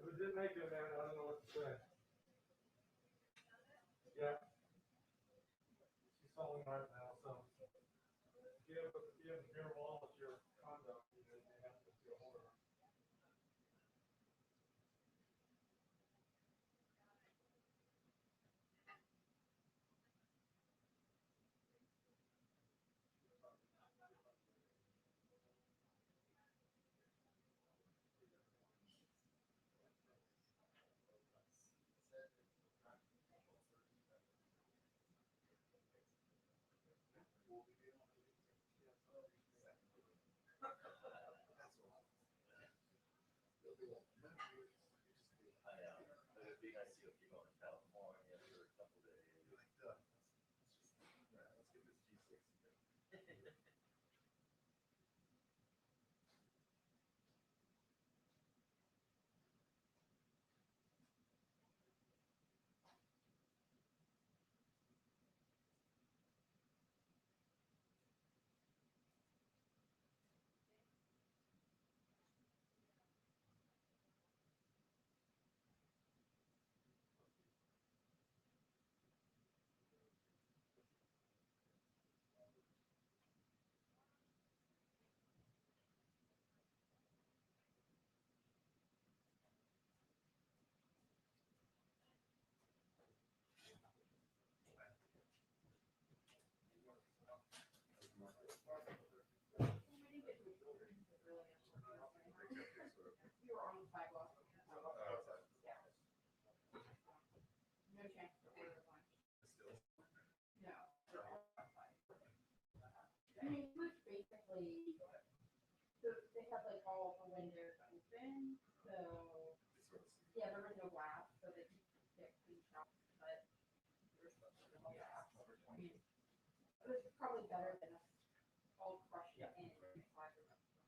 If it didn't make it, man, I don't know what to say. Yeah. She's falling right now, so if you have a mirror wall at your condo, you know, you have to feel horror. I mean, which basically, they have like all the windows open, so, yeah, there was no glass, so they could get clean shots, but there's no glass. I mean, it was probably better than us all crushed in inside the restaurant,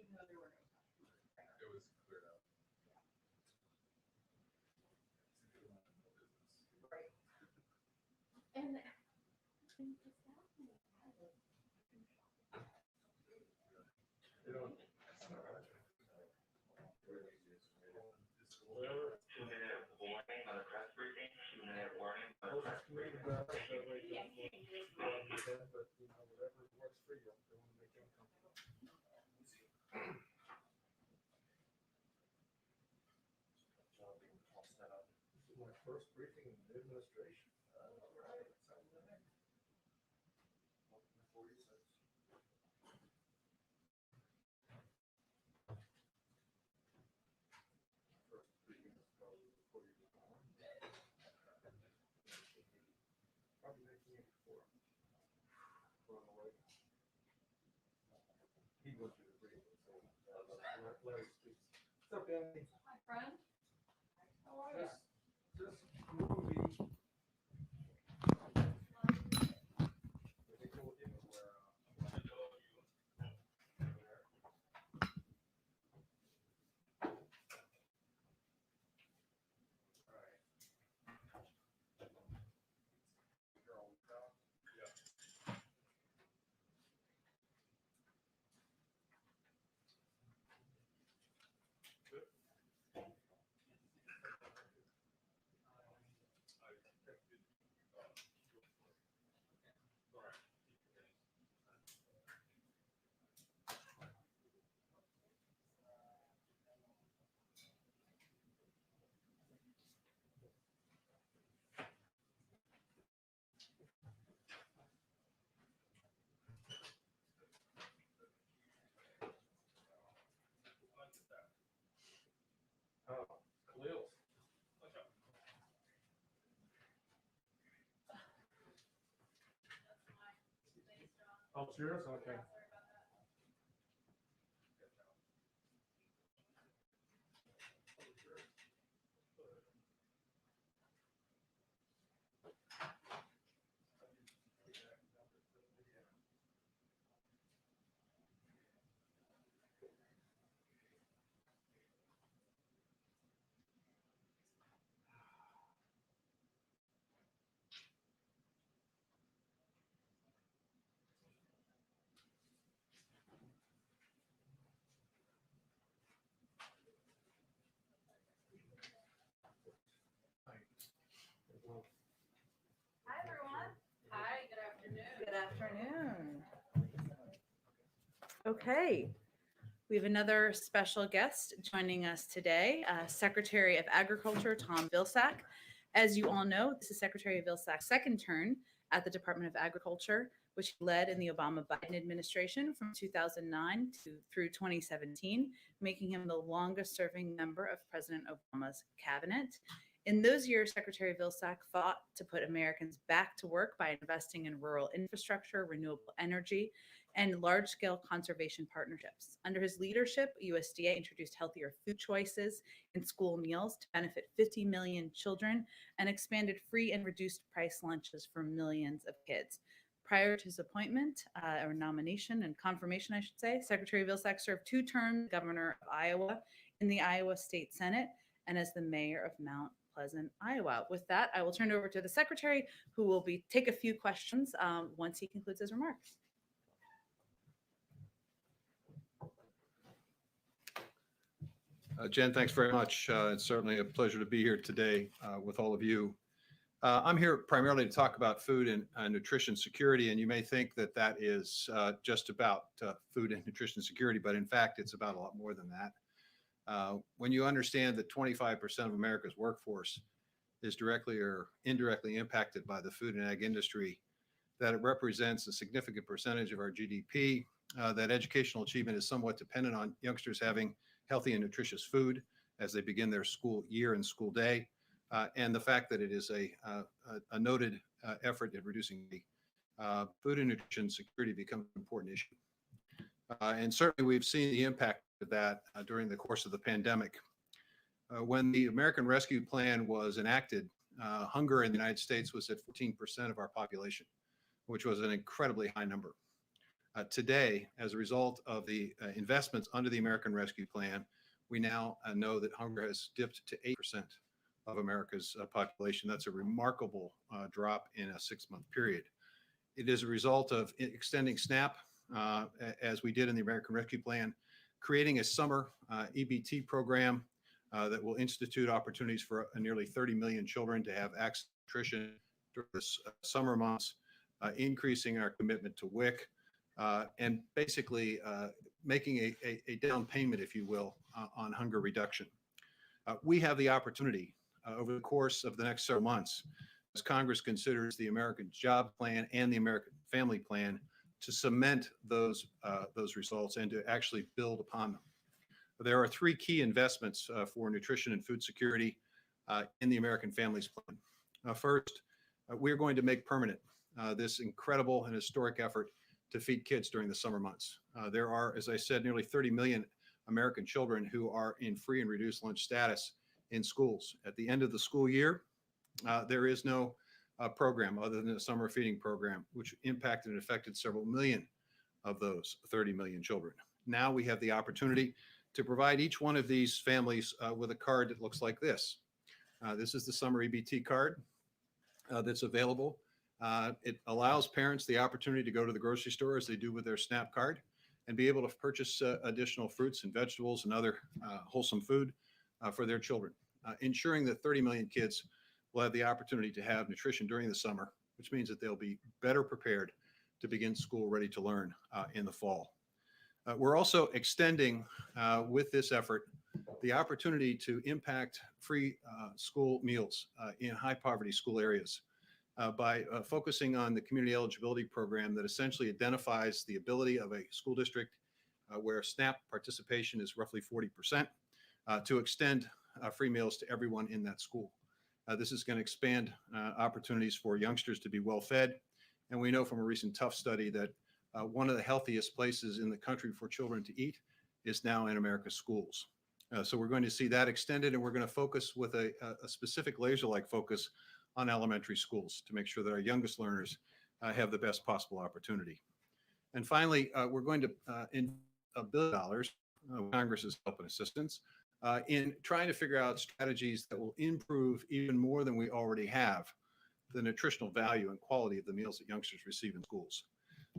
even though there were no customers. It was cleared out. Right. And the staff had it. You know, whatever. 2-minute warning on the press briefing, 2-minute warning on the press Closest to me to that, that way you Yeah. can look, but you know, whatever works for you, don't want to make them comfortable. This is my first briefing in the administration. Right. Welcome to 46. First briefing is probably before you were born. Probably 1984. Going away. He went through the briefing, so Larry speaks. What's up, Andy? Hi, friend. How are you? Just movie. Pretty cool, you know, where, Oh, cheers, okay. Hi, everyone. Hi, good afternoon. Good afternoon. Okay, we have another special guest joining us today, Secretary of Agriculture Tom Vilsack. As you all know, this is Secretary Vilsack's second turn at the Department of Agriculture, which he led in the Obama-Biden administration from 2009 through 2017, making him the longest-serving member of President Obama's cabinet. In those years, Secretary Vilsack fought to put Americans back to work by investing in rural infrastructure, renewable energy, and large-scale conservation partnerships. Under his leadership, USDA introduced healthier food choices in school meals to benefit 50 million children and expanded free and reduced price lunches for millions of kids. Prior to his appointment, or nomination and confirmation, I should say, Secretary Vilsack served 2 terms as governor of Iowa in the Iowa State Senate and as the mayor of Mount Pleasant, Iowa. With that, I will turn it over to the secretary, who will take a few questions once he concludes his remarks. Jen, thanks very much. It's certainly a pleasure to be here today with all of you. I'm here primarily to talk about food and nutrition security, and you may think that that is just about food and nutrition security, but in fact, it's about a lot more than that. When you understand that 25% of America's workforce is directly or indirectly impacted by the food and ag industry, that it represents a significant percentage of our GDP, that educational achievement is somewhat dependent on youngsters having healthy and nutritious food as they begin their school year and school day, and the fact that it is a noted effort at reducing food and nutrition security becomes an important issue. And certainly we've seen the impact of that during the course of the pandemic. When the American Rescue Plan was enacted, hunger in the United States was at 14% of our population, which was an incredibly high number. Today, as a result of the investments under the American Rescue Plan, we now know that hunger has dipped to 8% of America's population. That's a remarkable drop in a 6-month period. It is a result of extending SNAP, as we did in the American Rescue Plan, creating a summer EBT program that will institute opportunities for nearly 30 million children to have access to nutrition during the summer months, increasing our commitment to WIC, and basically making a down payment, if you will, on hunger reduction. We have the opportunity over the course of the next several months, as Congress considers the American Job Plan and the American Family Plan, to cement those results and to actually build upon them. There are 3 key investments for nutrition and food security in the American Families Plan. First, we're going to make permanent this incredible and historic effort to feed kids during the summer months. There are, as I said, nearly 30 million American children who are in free and reduced lunch status in schools. At the end of the school year, there is no program other than a summer feeding program, which impacted and affected several million of those 30 million children. Now we have the opportunity to provide each one of these families with a card that looks like this. This is the summer EBT card that's available. It allows parents the opportunity to go to the grocery store as they do with their SNAP card and be able to purchase additional fruits and vegetables and other wholesome food for their children, ensuring that 30 million kids will have the opportunity to have nutrition during the summer, which means that they'll be better prepared to begin school ready to learn in the fall. We're also extending with this effort the opportunity to impact free school meals in high poverty school areas by focusing on the community eligibility program that essentially identifies the ability of a school district where SNAP participation is roughly 40% to extend free meals to everyone in that school. This is going to expand opportunities for youngsters to be well fed. And we know from a recent Tough study that one of the healthiest places in the country for children to eat is now in America's schools. So we're going to see that extended, and we're going to focus with a specific laser-like focus on elementary schools to make sure that our youngest learners have the best possible opportunity. And finally, we're going to in $1 billion, Congress's help and assistance, in trying to figure out strategies that will improve even more than we already have the nutritional value and quality of the meals that youngsters receive in schools.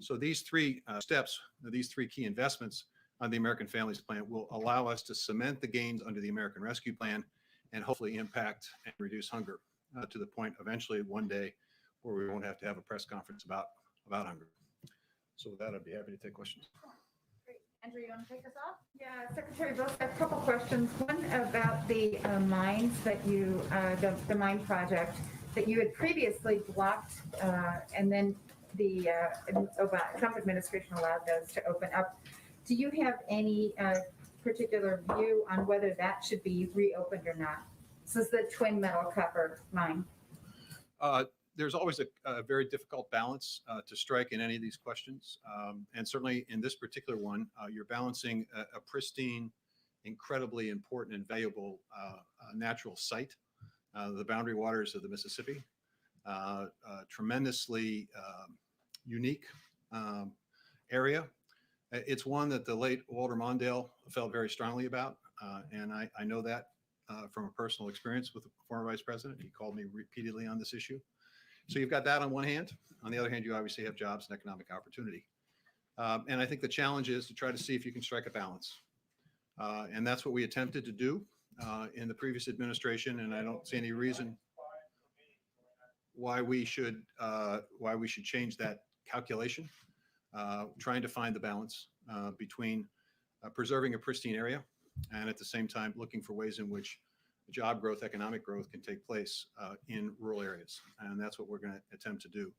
So these three steps, these three key investments on the American Families Plan will allow us to cement the gains under the American Rescue Plan and hopefully impact and reduce hunger to the point eventually one day where we won't have to have a press conference about hunger. So with that, I'd be happy to take questions. Great. Andrew, you want to take us off? Yeah, Secretary Vilsack, a couple questions. One about the mines that you, the mine project that you had previously blocked, and then the Trump administration allowed those to open up. Do you have any particular view on whether that should be reopened or not? This is the twin metal copper mine. There's always a very difficult balance to strike in any of these questions. And certainly in this particular one, you're balancing a pristine, incredibly important and valuable natural site, the boundary waters of the Mississippi, tremendously unique area. It's one that the late Walter Mondale felt very strongly about. And I know that from a personal experience with the former vice president. He called me repeatedly on this issue. So you've got that on one hand. On the other hand, you obviously have jobs and economic opportunity. And I think the challenge is to try to see if you can strike a balance. And that's what we attempted to do in the previous administration. And I don't see any reason why we should change that calculation. Trying to find the balance between preserving a pristine area and at the same time looking for ways in which job growth, economic growth can take place in rural areas. And that's what we're going to attempt to do.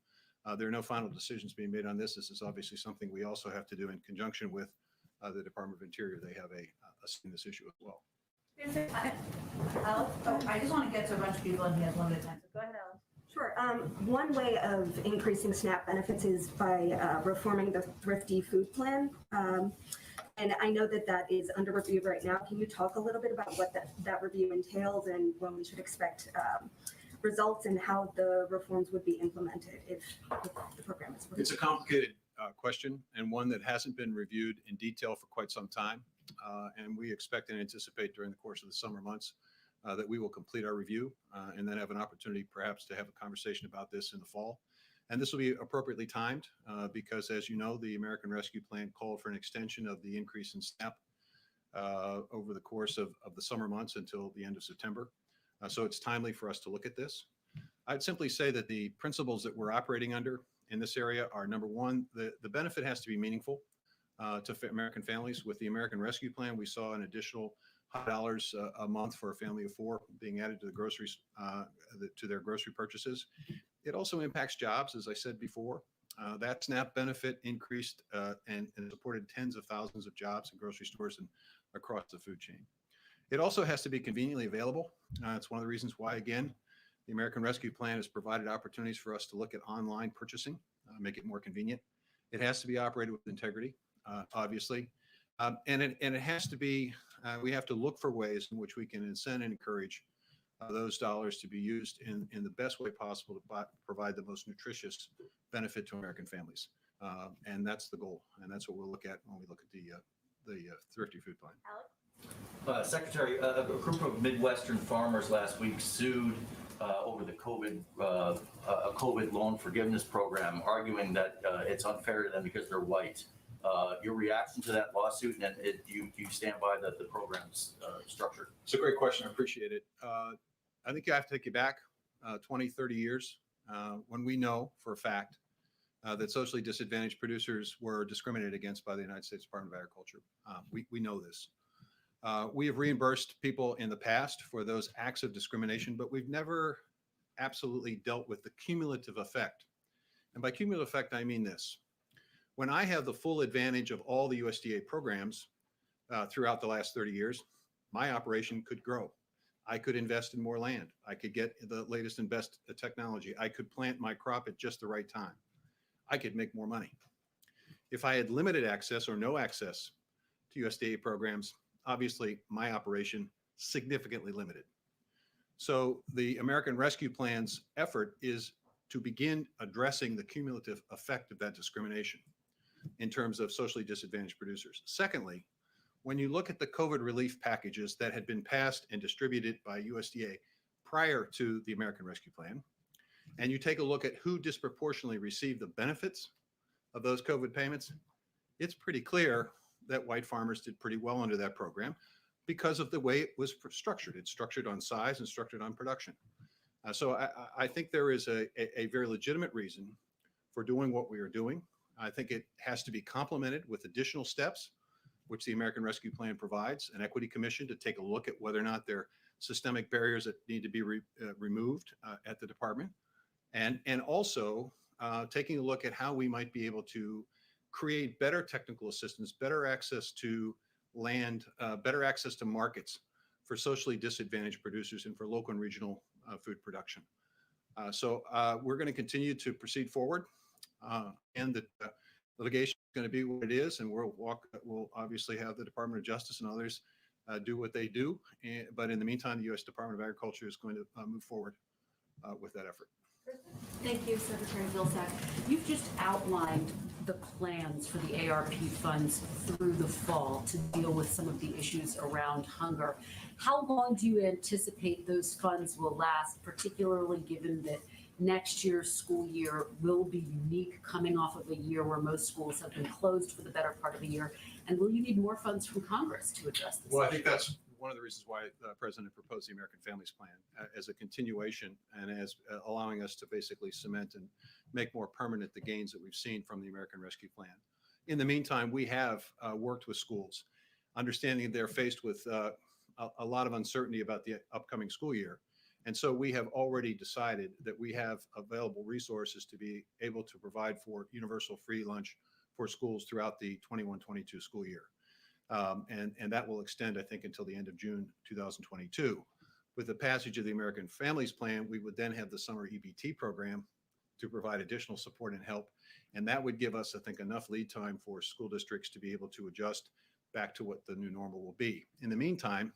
There are no final decisions being made on this. This is obviously something we also have to do in conjunction with the Department of Interior. They have a this issue as well. Alex, I just want to get to a bunch of people and he has limited time. So go ahead, Alex. Sure. One way of increasing SNAP benefits is by reforming the Thrifty Food Plan. And I know that that is under review right now. Can you talk a little bit about what that review entails and when we should expect results and how the reforms would be implemented if the program is reviewed? It's a complicated question and one that hasn't been reviewed in detail for quite some time. And we expect and anticipate during the course of the summer months that we will complete our review and then have an opportunity perhaps to have a conversation about this in the fall. And this will be appropriately timed because, as you know, the American Rescue Plan called for an extension of the increase in SNAP over the course of the summer months until the end of September. So it's timely for us to look at this. I'd simply say that the principles that we're operating under in this area are, number one, the benefit has to be meaningful to American families. With the American Rescue Plan, we saw an additional $100 a month for a family of four being added to the groceries, to their grocery purchases. It also impacts jobs, as I said before. That SNAP benefit increased and supported tens of thousands of jobs in grocery stores and across the food chain. It also has to be conveniently available. It's one of the reasons why, again, the American Rescue Plan has provided opportunities for us to look at online purchasing, make it more convenient. It has to be operated with integrity, obviously. And it has to be, we have to look for ways in which we can incent and encourage those dollars to be used in the best way possible to provide the most nutritious benefit to American families. And that's the goal. And that's what we'll look at when we look at the Thrifty Food Plan. Alex? Secretary, a group of Midwestern farmers last week sued over the COVID loan forgiveness program, arguing that it's unfair to them because they're white. Your reaction to that lawsuit, and do you stand by the program's structure? It's a great question. I appreciate it. I think I have to take you back 20, 30 years when we know for a fact that socially disadvantaged producers were discriminated against by the United States Department of Agriculture. We know this. We have reimbursed people in the past for those acts of discrimination, but we've never absolutely dealt with the cumulative effect. And by cumulative effect, I mean this. When I have the full advantage of all the USDA programs throughout the last 30 years, my operation could grow. I could invest in more land. I could get the latest and best technology. I could plant my crop at just the right time. I could make more money. If I had limited access or no access to USDA programs, obviously my operation significantly limited. So the American Rescue Plan's effort is to begin addressing the cumulative effect of that discrimination in terms of socially disadvantaged producers. Secondly, when you look at the COVID relief packages that had been passed and distributed by USDA prior to the American Rescue Plan, and you take a look at who disproportionately received the benefits of those COVID payments, it's pretty clear that white farmers did pretty well under that program because of the way it was structured. It's structured on size and structured on production. So I think there is a very legitimate reason for doing what we are doing. I think it has to be complemented with additional steps, which the American Rescue Plan provides, an equity commission to take a look at whether or not there are systemic barriers that need to be removed at the department, and also taking a look at how we might be able to create better technical assistance, better access to land, better access to markets for socially disadvantaged producers and for local and regional food production. So we're going to continue to proceed forward, and the litigation is going to be what it is, and we'll obviously have the Department of Justice and others do what they do. But in the meantime, the U.S. Department of Agriculture is going to move forward with that effort. Thank you, Secretary Vilsack. You've just outlined the plans for the ARP funds through the fall to deal with some of the issues around hunger. How long do you anticipate those funds will last, particularly given that next year's school year will be unique, coming off of a year where most schools have been closed for the better part of the year? And will you need more funds from Congress to address this? Well, I think that's one of the reasons why the President proposed the American Families Plan as a continuation and as allowing us to basically cement and make more permanent the gains that we've seen from the American Rescue Plan. In the meantime, we have worked with schools, understanding they're faced with a lot of uncertainty about the upcoming school year. And so we have already decided that we have available resources to be able to provide for universal free lunch for schools throughout the 21-22 school year. And that will extend, I think, until the end of June 2022. With the passage of the American Families Plan, we would then have the summer EBT program to provide additional support and help. And that would give us, I think, enough lead time for school districts to be able to adjust back to what the new normal will be. In the meantime,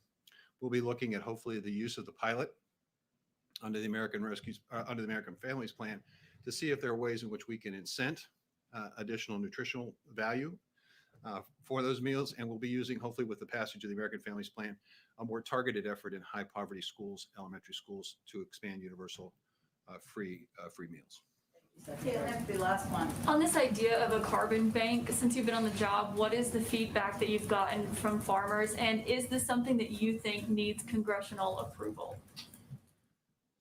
we'll be looking at hopefully the use of the pilot under the American Families Plan to see if there are ways in which we can incent additional nutritional value for those meals. And we'll be using, hopefully with the passage of the American Families Plan, a more targeted effort in high poverty schools, elementary schools, to expand universal free meals. Okay, that's the last one. On this idea of a carbon bank, since you've been on the job, what is the feedback that you've gotten from farmers? And is this something that you think needs congressional approval?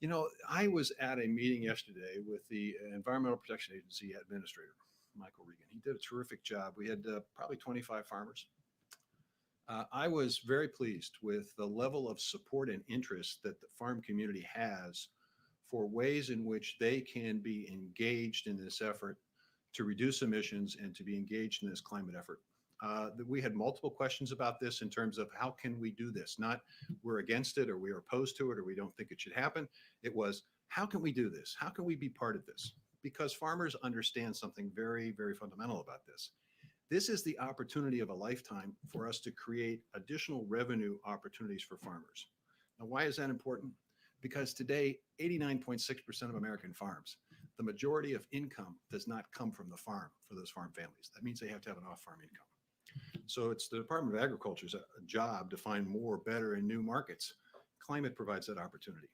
You know, I was at a meeting yesterday with the Environmental Protection Agency administrator, Michael Regan. He did a terrific job. We had probably 25 farmers. I was very pleased with the level of support and interest that the farm community has for ways in which they can be engaged in this effort to reduce emissions and to be engaged in this climate effort. We had multiple questions about this in terms of how can we do this? Not we're against it or we are opposed to it or we don't think it should happen. It was, how can we do this? How can we be part of this? Because farmers understand something very, very fundamental about this. This is the opportunity of a lifetime for us to create additional revenue opportunities for farmers. Now, why is that important? Because today, 89.6% of American farms, the majority of income does not come from the farm for those farm families. That means they have to have an off-farm income. So it's the Department of Agriculture's job to find more, better, and new markets. Climate provides that opportunity.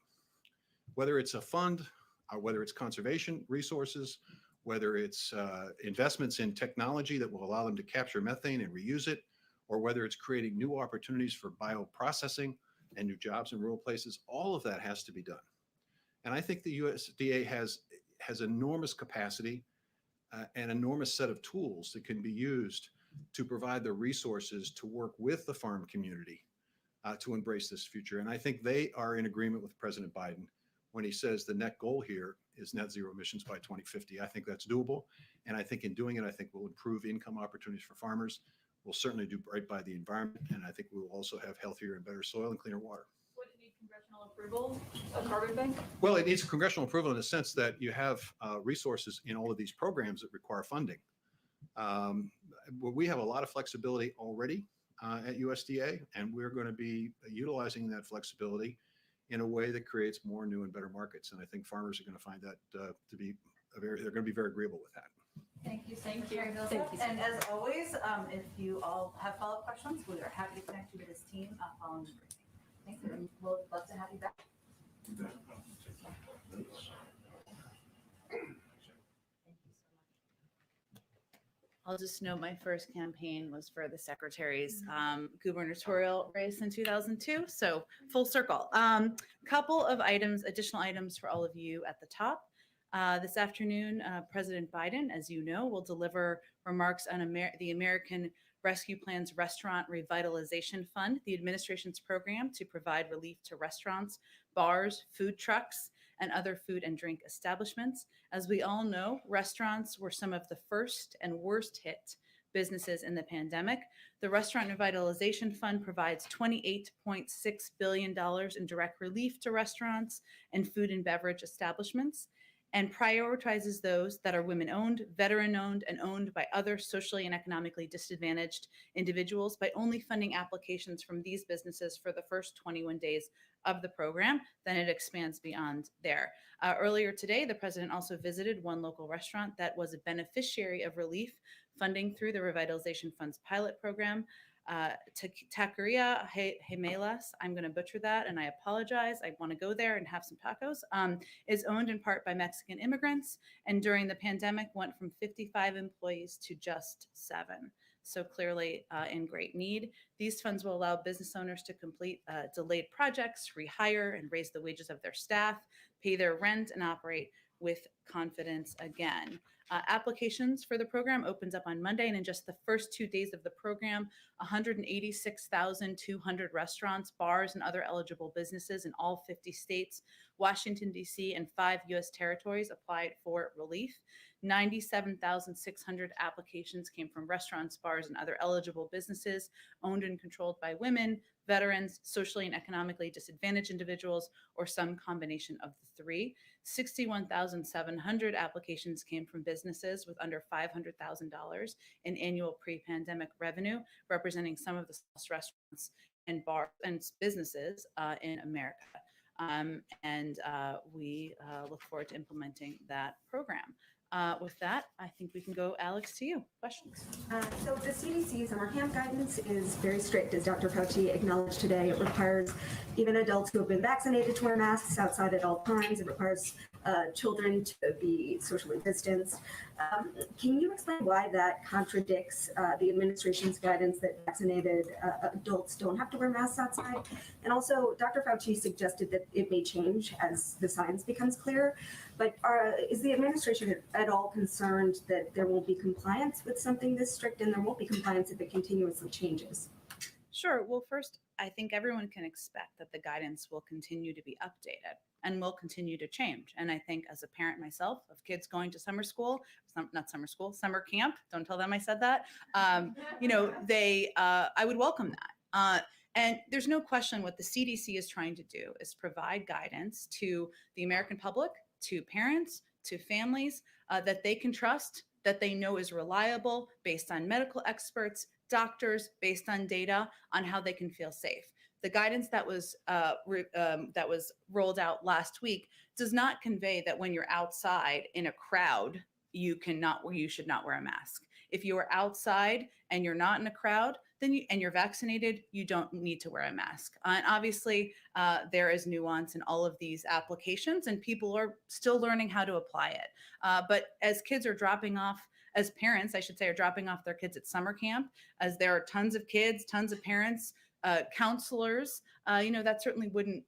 Whether it's a fund, whether it's conservation resources, whether it's investments in technology that will allow them to capture methane and reuse it, or whether it's creating new opportunities for bioprocessing and new jobs in rural places, all of that has to be done. And I think the USDA has enormous capacity, an enormous set of tools that can be used to provide the resources to work with the farm community to embrace this future. And I think they are in agreement with President Biden when he says the net goal here is net zero emissions by 2050. I think that's doable. And I think in doing it, I think we'll improve income opportunities for farmers. We'll certainly do right by the environment. And I think we'll also have healthier and better soil and cleaner water. Would it need congressional approval, a carbon bank? Well, it needs congressional approval in the sense that you have resources in all of these programs that require funding. We have a lot of flexibility already at USDA, and we're going to be utilizing that flexibility in a way that creates more new and better markets. And I think farmers are going to find that to be they're going to be very agreeable with that. Thank you, Thank you. Secretary Vilsack. Thank you. And as always, if you all have follow-up questions, we are happy to connect you with this team following the briefing. Thank you, and we'll love to have you back. I'll just note my first campaign was for the secretary's gubernatorial race in 2002. So full circle. Couple of items, additional items for all of you at the top. This afternoon, President Biden, as you know, will deliver remarks on the American Rescue Plan's Restaurant Revitalization Fund, the administration's program to provide relief to restaurants, bars, food trucks, and other food and drink establishments. As we all know, restaurants were some of the first and worst hit businesses in the pandemic. The Restaurant Revitalization Fund provides $28.6 billion in direct relief to restaurants and food and beverage establishments, and prioritizes those that are women-owned, veteran-owned, and owned by other socially and economically disadvantaged individuals by only funding applications from these businesses for the first 21 days of the program. Then it expands beyond there. Earlier today, the president also visited one local restaurant that was a beneficiary of relief funding through the Revitalization Fund's pilot program. Taqueria Gemelas, I'm going to butcher that and I apologize. I want to go there and have some tacos, is owned in part by Mexican immigrants, and during the pandemic went from 55 employees to just 7. So clearly in great need. These funds will allow business owners to complete delayed projects, rehire and raise the wages of their staff, pay their rent, and operate with confidence again. Applications for the program opens up on Monday, and in just the first 2 days of the program, 186,200 restaurants, bars, and other eligible businesses in all 50 states, Washington, D.C., and 5 U.S. territories applied for relief. 97,600 applications came from restaurants, bars, and other eligible businesses owned and controlled by women, veterans, socially and economically disadvantaged individuals, or some combination of the three. 61,700 applications came from businesses with under $500,000 in annual pre-pandemic revenue, representing some of the smallest restaurants and bars and businesses in America. We look forward to implementing that program. With that, I think we can go, Alex, to you. Questions? So the CDC summer camp guidance is very strict, as Dr. Fauci acknowledged today. It requires even adults who have been vaccinated to wear masks outside at all times. It requires children to be socially distanced. Can you explain why that contradicts the administration's guidance that vaccinated adults don't have to wear masks outside? And also, Dr. Fauci suggested that it may change as the science becomes clearer. But is the administration at all concerned that there won't be compliance with something this strict, and there won't be compliance if it continuously changes? Sure. Well, first, I think everyone can expect that the guidance will continue to be updated and will continue to change. And I think as a parent myself of kids going to summer school, not summer school, summer camp, don't tell them I said that, I would welcome that. And there's no question what the CDC is trying to do is provide guidance to the American public, to parents, to families that they can trust, that they know is reliable, based on medical experts, doctors, based on data on how they can feel safe. The guidance that was rolled out last week does not convey that when you're outside in a crowd, you should not wear a mask. If you are outside and you're not in a crowd, and you're vaccinated, you don't need to wear a mask. And obviously, there is nuance in all of these applications, and people are still learning how to apply it. But as kids are dropping off, as parents, I should say, are dropping off their kids at summer camp, as there are tons of kids, tons of parents, counselors, that certainly wouldn't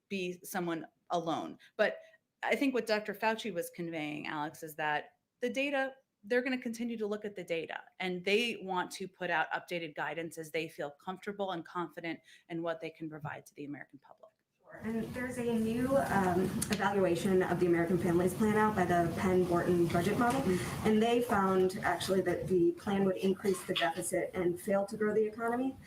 be someone alone. But I think what Dr. Fauci was conveying, Alex, is that the data, they're going to continue to look at the data, and they want to put out updated guidance as they feel comfortable and confident in what they can provide to the American public. And there's a new evaluation of the American Families Plan out by the Penn-Wharton budget model, and they found actually that the plan would increase the deficit and fail to grow the economy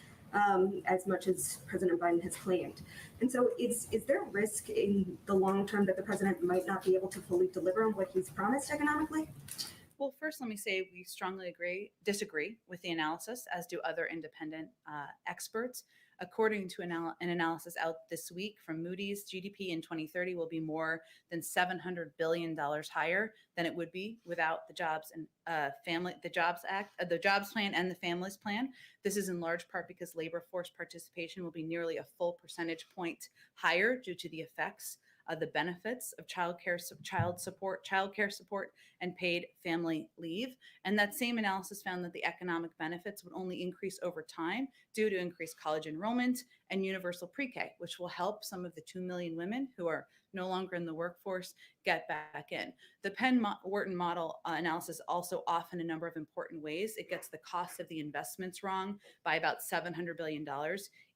as much as President Biden has claimed. And so is there a risk in the long term that the president might not be able to fully deliver on what he's promised economically? Well, first, let me say we strongly disagree with the analysis, as do other independent experts. According to an analysis out this week from Moody's, GDP in 2030 will be more than $700 billion higher than it would be without the Jobs and the Jobs Act, the Jobs Plan, and the Families Plan. This is in large part because labor force participation will be nearly a full percentage point higher due to the effects of the benefits of childcare support, and paid family leave. And that same analysis found that the economic benefits would only increase over time due to increased college enrollment and universal pre-K, which will help some of the 2 million women who are no longer in the workforce get back in. The Penn-Wharton model analysis also often a number of important ways. It gets the cost of the investments wrong by about $700 billion,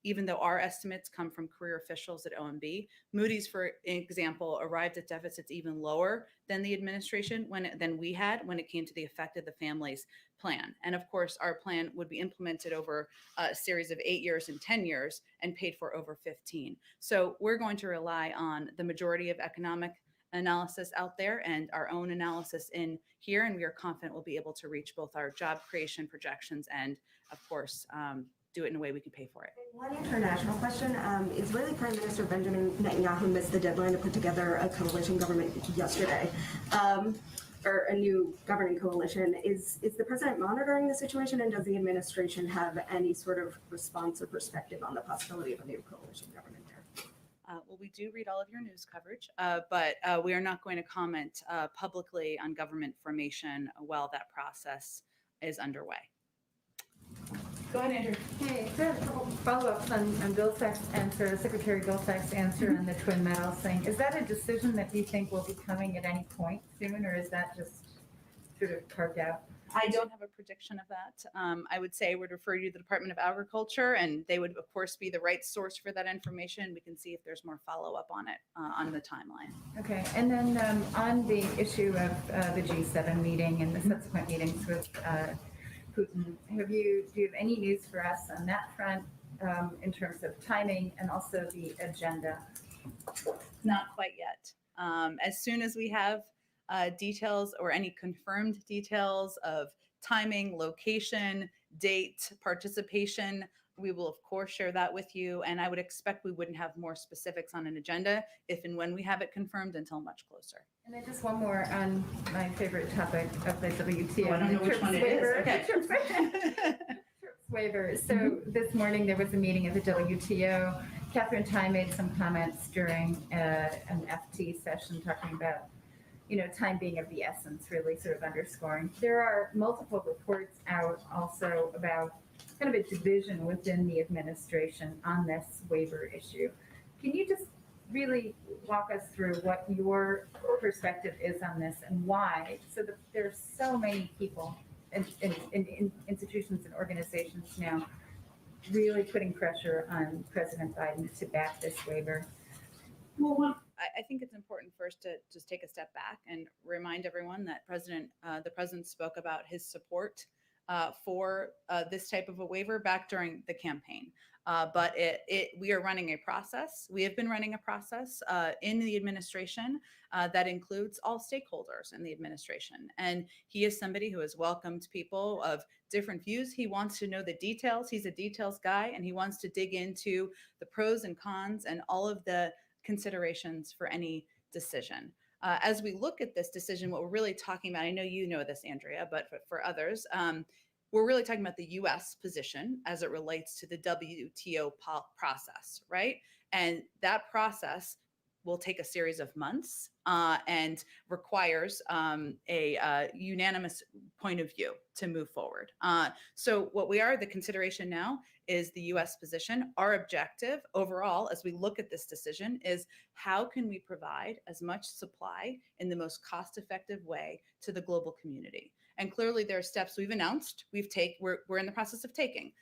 even though our estimates come from career officials at OMB. Moody's, for example, arrived at deficits even lower than the administration than we had when it came to the effect of the Families Plan. And of course, our plan would be implemented over a series of 8 years and 10 years and paid for over 15. So we're going to rely on the majority of economic analysis out there and our own analysis in here, and we are confident we'll be able to reach both our job creation projections and, of course, do it in a way we can pay for it. One international question. Israeli Prime Minister Benjamin Netanyahu missed the deadline to put together a coalition government yesterday, or a new governing coalition. Is the president monitoring the situation, and does the administration have any sort of response or perspective on the possibility of a new coalition government there? Well, we do read all of your news coverage, but we are not going to comment publicly on government formation while that process is underway. Go ahead, Andrew. Hey, so a couple follow-ups on Vilsack's answer, Secretary Vilsack's answer on the Twin Metals thing. Is that a decision that you think will be coming at any point soon, or is that just sort of carved out? I don't have a prediction of that. I would say I would refer you to the Department of Agriculture, and they would, of course, be the right source for that information. We can see if there's more follow-up on it on the timeline. Okay, and then on the issue of the G7 meeting and the subsequent meetings with Putin, do you have any news for us on that front in terms of timing and also the agenda? Not quite yet. As soon as we have details or any confirmed details of timing, location, date, participation, we will of course share that with you. And I would expect we wouldn't have more specifics on an agenda if and when we have it confirmed until much closer. And then just one more on my favorite topic of the WTO. I don't know which one it is. Okay. TRIPS waiver. So this morning there was a meeting of the WTO. Catherine Tai made some comments during an FT session talking about, time being of the essence, really sort of underscoring. There are multiple reports out also about kind of a division within the administration on this waiver issue. Can you just really walk us through what your perspective is on this and why? So that there's so many people in institutions and organizations now really putting pressure on President Biden to back this waiver. Well, I think it's important first to just take a step back and remind everyone that the president spoke about his support for this type of a waiver back during the campaign. But we are running a process. We have been running a process in the administration that includes all stakeholders in the administration. And he is somebody who has welcomed people of different views. He wants to know the details. He's a details guy, and he wants to dig into the pros and cons and all of the considerations for any decision. As we look at this decision, what we're really talking about, I know you know this, Andrea, but for others, we're really talking about the U.S. position as it relates to the WTO process, right? And that process will take a series of months and requires a unanimous point of view to move forward. So what the consideration now is the U.S. position. Our objective overall, as we look at this decision, is how can we provide as much supply in the most cost-effective way to the global community? And clearly there are steps we've announced. We're in the process of taking,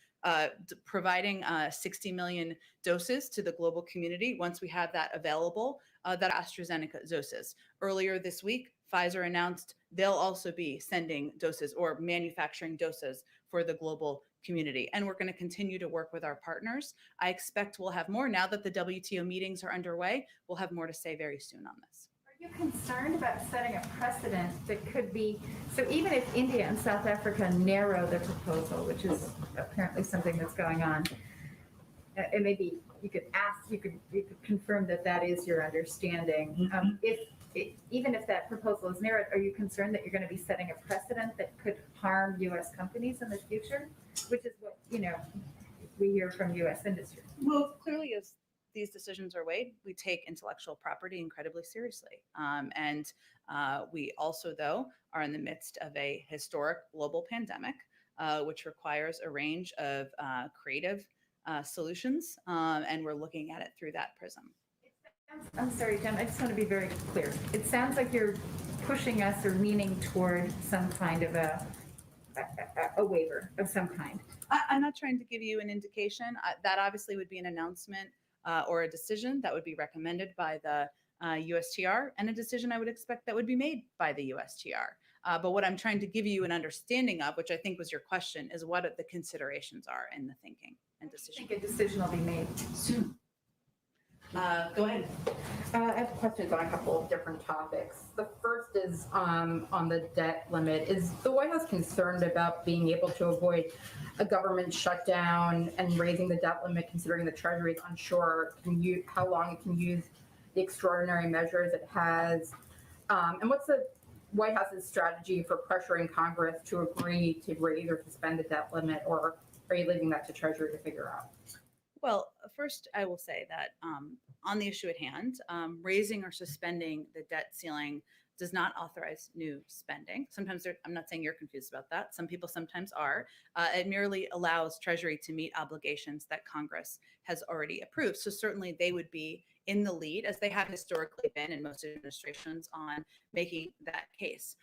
providing 60 million doses to the global community once we have that available, that AstraZeneca doses. Earlier this week, Pfizer announced they'll also be sending doses or manufacturing doses for the global community. And we're going to continue to work with our partners. I expect we'll have more now that the WTO meetings are underway. We'll have more to say very soon on this. Are you concerned about setting a precedent that could be, so even if India and South Africa narrow their proposal, which is apparently something that's going on, and maybe you could ask, you could confirm that that is your understanding. Even if that proposal is narrowed, are you concerned that you're going to be setting a precedent that could harm U.S. companies in the future? Which is what, we hear from U.S. industry. Well, clearly, as these decisions are weighed, we take intellectual property incredibly seriously. And we also, though, are in the midst of a historic global pandemic, which requires a range of creative solutions. And we're looking at it through that prism. I'm sorry, Jen, I just want to be very clear. It sounds like you're pushing us or leaning toward some kind of a waiver of some kind. I'm not trying to give you an indication. That obviously would be an announcement or a decision that would be recommended by the USTR, and a decision I would expect that would be made by the USTR. But what I'm trying to give you an understanding of, which I think was your question, is what the considerations are in the thinking and decision. I think a decision will be made soon. Go ahead. I have questions on a couple of different topics. The first is on the debt limit. Is the White House concerned about being able to avoid a government shutdown and raising the debt limit, considering the Treasury is unsure how long it can use the extraordinary measures it has? And what's the White House's strategy for pressuring Congress to agree to raise or suspend the debt limit, or are you leaving that to Treasury to figure out? Well, first, I will say that on the issue at hand, raising or suspending the debt ceiling does not authorize new spending. Sometimes I'm not saying you're confused about that. Some people sometimes are. It merely allows Treasury to meet obligations that Congress has already approved. So certainly they would be in the lead, as they have historically been in most administrations, on making that case.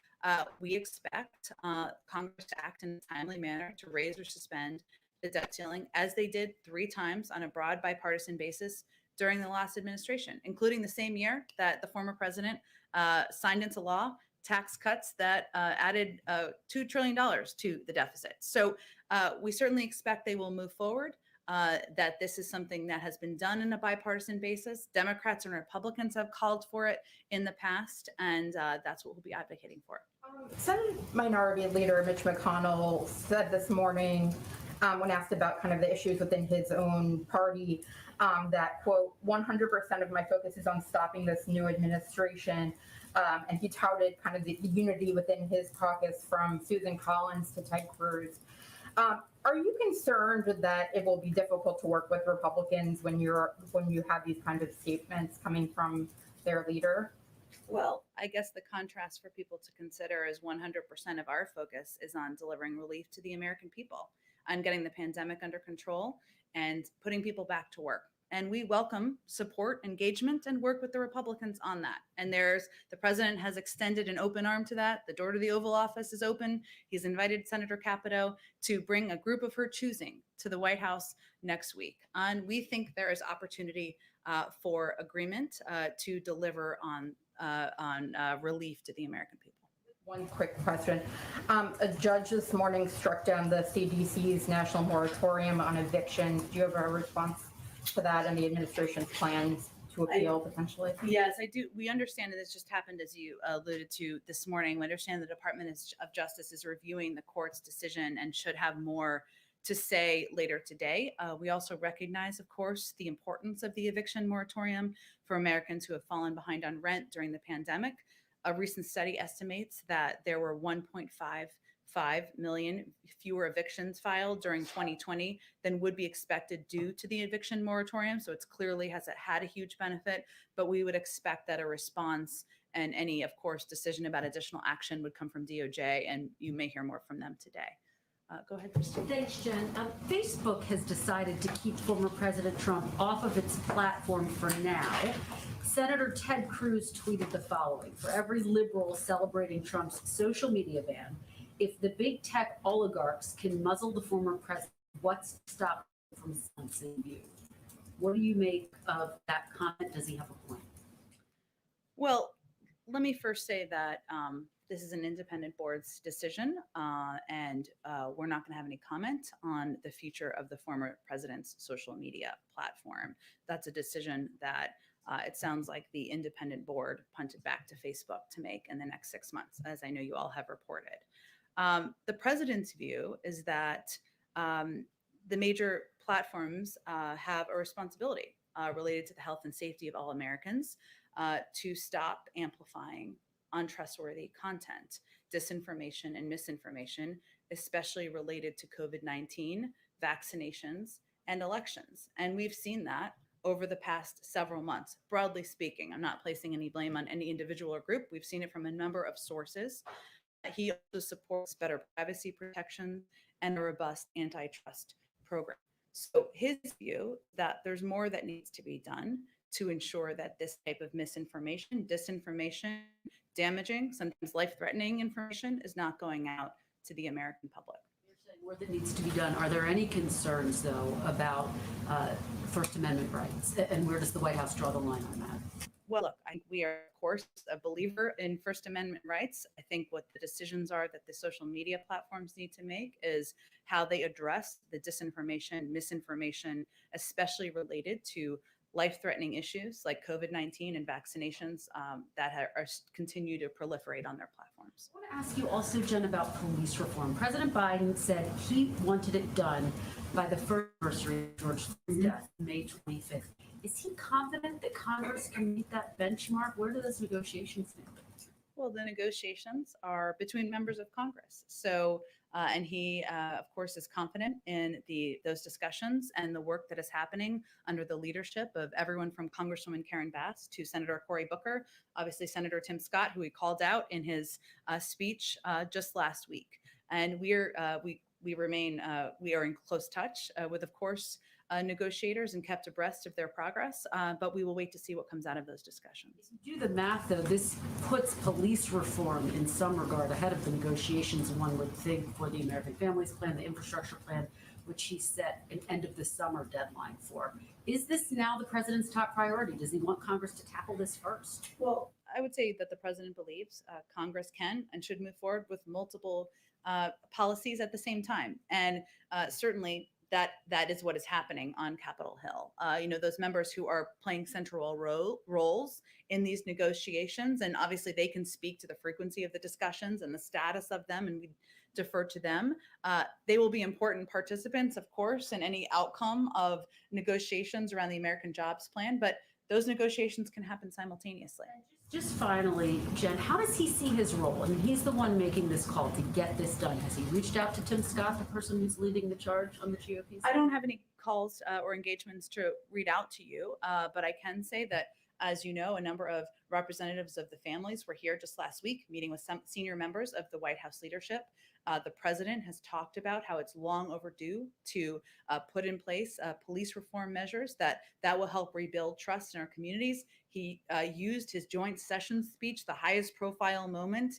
We expect Congress to act in a timely manner to raise or suspend the debt ceiling, as they did 3 times on a broad bipartisan basis during the last administration, including the same year that the former president signed into law tax cuts that added $2 trillion to the deficit. So we certainly expect they will move forward, that this is something that has been done in a bipartisan basis. Democrats and Republicans have called for it in the past, and that's what we'll be advocating for. Senate Minority Leader Mitch McConnell said this morning, when asked about kind of the issues within his own party, that, quote, 100% of my focus is on stopping this new administration. And he touted kind of the unity within his caucus, from Susan Collins to Ted Cruz. Are you concerned that it will be difficult to work with Republicans when you have these kinds of statements coming from their leader? Well, I guess the contrast for people to consider is 100% of our focus is on delivering relief to the American people, on getting the pandemic under control and putting people back to work. And we welcome support, engagement, and work with the Republicans on that. And the president has extended an open arm to that. The door to the Oval Office is open. He's invited Senator Capito to bring a group of her choosing to the White House next week. And we think there is opportunity for agreement to deliver on relief to the American people. One quick question. A judge this morning struck down the CDC's national moratorium on eviction. Do you have a response to that and the administration's plans to appeal potentially? Yes, I do. We understand that this just happened, as you alluded to this morning. We understand the Department of Justice is reviewing the court's decision and should have more to say later today. We also recognize, of course, the importance of the eviction moratorium for Americans who have fallen behind on rent during the pandemic. A recent study estimates that there were 1.55 million fewer evictions filed during 2020 than would be expected due to the eviction moratorium. So it's clearly has had a huge benefit, but we would expect that a response and any, of course, decision about additional action would come from DOJ, and you may hear more from them today. Go ahead, Christine. Thanks, Jen. Facebook has decided to keep former President Trump off of its platform for now. Senator Ted Cruz tweeted the following: for every liberal celebrating Trump's social media ban, if the big tech oligarchs can muzzle the former president, what's to stop them from silencing you? What do you make of that comment? Does he have a point? Well, let me first say that this is an independent board's decision, and we're not going to have any comment on the future of the former president's social media platform. That's a decision that it sounds like the independent board punted back to Facebook to make in the next 6 months, as I know you all have reported. The president's view is that the major platforms have a responsibility related to the health and safety of all Americans to stop amplifying untrustworthy content, disinformation, and misinformation, especially related to COVID-19, vaccinations, and elections. And we've seen that over the past several months, broadly speaking. I'm not placing any blame on any individual or group. We've seen it from a number of sources. He also supports better privacy protection and a robust antitrust program. So his view that there's more that needs to be done to ensure that this type of misinformation, disinformation, damaging, sometimes life-threatening information is not going out to the American public. You're saying more that needs to be done. Are there any concerns, though, about First Amendment rights? And where does the White House draw the line on that? Well, look, we are, of course, a believer in First Amendment rights. I think what the decisions are that the social media platforms need to make is how they address the disinformation, misinformation, especially related to life-threatening issues like COVID-19 and vaccinations that continue to proliferate on their platforms. I want to ask you also, Jen, about police reform. President Biden said he wanted it done by the first anniversary of George Floyd's death, May 25th. Is he confident that Congress can meet that benchmark? Where do those negotiations stand? Well, the negotiations are between members of Congress. So, and he, of course, is confident in those discussions and the work that is happening under the leadership of everyone from Congresswoman Karen Bass to Senator Cory Booker, obviously Senator Tim Scott, who he called out in his speech just last week. And we are in close touch with, of course, negotiators and kept abreast of their progress, but we will wait to see what comes out of those discussions. If you do the math, though, this puts police reform in some regard ahead of the negotiations, one would think, for the American Families Plan, the infrastructure plan, which he set an end of the summer deadline for. Is this now the president's top priority? Does he want Congress to tackle this first? Well, I would say that the president believes Congress can and should move forward with multiple policies at the same time. And certainly, that is what is happening on Capitol Hill. Those members who are playing central roles in these negotiations, and obviously they can speak to the frequency of the discussions and the status of them, and we defer to them. They will be important participants, of course, in any outcome of negotiations around the American Jobs Plan, but those negotiations can happen simultaneously. Just finally, Jen, how does he see his role? I mean, he's the one making this call to get this done. Has he reached out to Tim Scott, the person who's leading the charge on the GOP side? I don't have any calls or engagements to read out to you, but I can say that, as you know, a number of representatives of the families were here just last week meeting with some senior members of the White House leadership. The president has talked about how it's long overdue to put in place police reform measures that will help rebuild trust in our communities. He used his joint session speech, the highest profile moment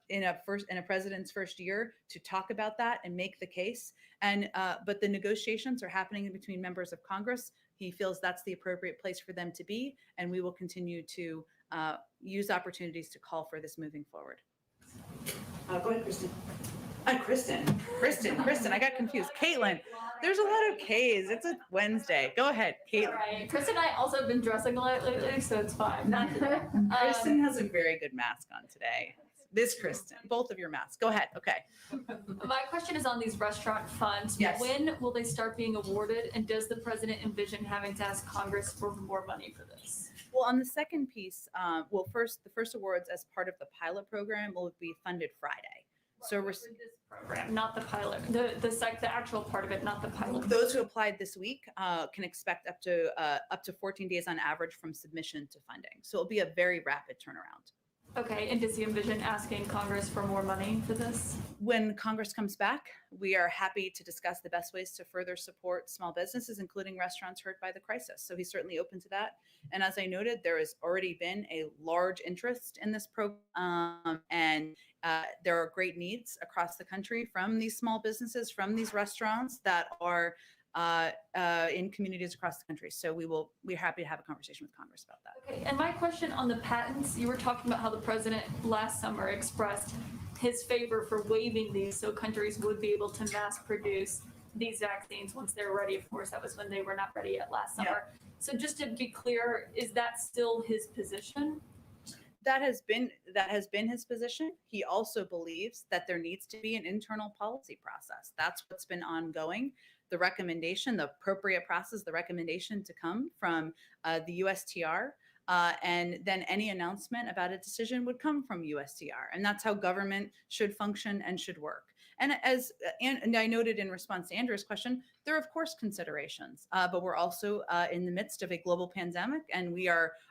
in a president's first year, to talk about that and make the case. And but the negotiations are happening between members of Congress. He feels that's the appropriate place for them to be, and we will continue to use opportunities to call for this moving forward. Go ahead, Kristen. Kristen, I got confused. Caitlin, there's a lot of K's. It's a Wednesday. Go ahead, Caitlin. All right. Kristen and I also have been dressing a lot lately, so it's fine. Kristen has a very good mask on today. This Kristen, both of your masks. Go ahead. Okay. My question is on these restaurant funds. Yes. When will they start being awarded, and does the president envision having to ask Congress for more money for this? Well, on the second piece, the first awards as part of the pilot program will be funded Friday. So we're this program, not the pilot, the actual part of it, not the pilot. Those who applied this week can expect up to 14 days on average from submission to funding. So it'll be a very rapid turnaround. Okay, and does he envision asking Congress for more money for this? When Congress comes back, we are happy to discuss the best ways to further support small businesses, including restaurants hurt by the crisis. So he's certainly open to that. And as I noted, there has already been a large interest in this program, and there are great needs across the country from these small businesses, from these restaurants that are in communities across the country. So we're happy to have a conversation with Congress about that. Okay, and my question on the patents, you were talking about how the president last summer expressed his favor for waiving these so countries would be able to mass produce these vaccines once they're ready. Of course, that was when they were not ready yet last summer. So just to be clear, is that still his position? That has been his position. He also believes that there needs to be an internal policy process. That's what's been ongoing. The recommendation, the appropriate process, the recommendation to come from the USTR, and then any announcement about a decision would come from USTR, and that's how government should function and should work. And and I noted in response to Andrew's question, there are of course considerations, but we're also in the midst of a global pandemic, and